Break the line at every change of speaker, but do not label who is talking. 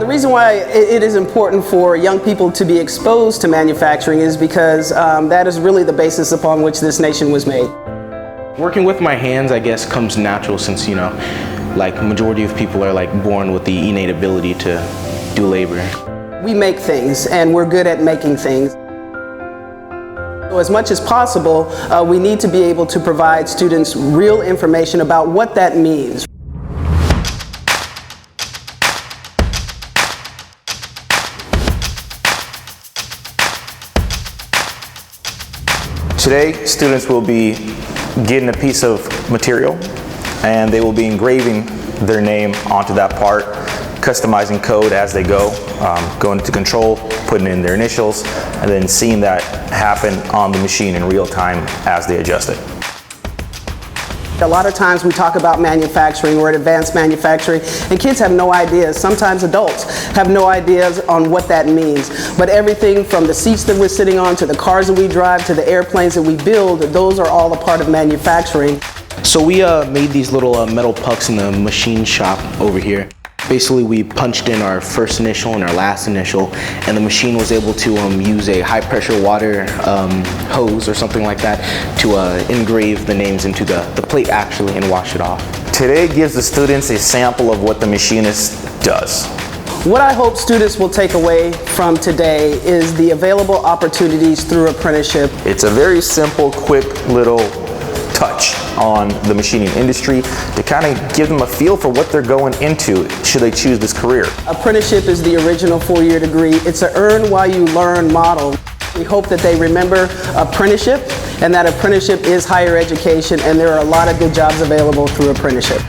The reason why it is important for young people to be exposed to manufacturing is because that is really the basis upon which this nation was made.
Working with my hands, I guess, comes natural since, you know, like majority of people are like born with the innate ability to do labor.
We make things and we're good at making things. So as much as possible, we need to be able to provide students real information about what that means.
Today, students will be getting a piece of material and they will be engraving their name onto that part, customizing code as they go, going into control, putting in their initials, and then seeing that happen on the machine in real time as they adjust it.
A lot of times we talk about manufacturing or advanced manufacturing, and kids have no ideas. Sometimes adults have no ideas on what that means. But everything from the seats that we're sitting on, to the cars that we drive, to the airplanes that we build, those are all a part of manufacturing.
So we made these little metal pucks in the machine shop over here. Basically, we punched in our first initial and our last initial, and the machine was able to use a high-pressure water hose or something like that to engrave the names into the plate actually and wash it off.
Today gives the students a sample of what the machinist does.
What I hope students will take away from today is the available opportunities through apprenticeship.
It's a very simple, quick little touch on the machining industry to kind of give them a feel for what they're going into should they choose this career.
Apprenticeship is the original four-year degree. It's an earn while you learn model. We hope that they remember apprenticeship, and that apprenticeship is higher education, and there are a lot of good jobs available through apprenticeship.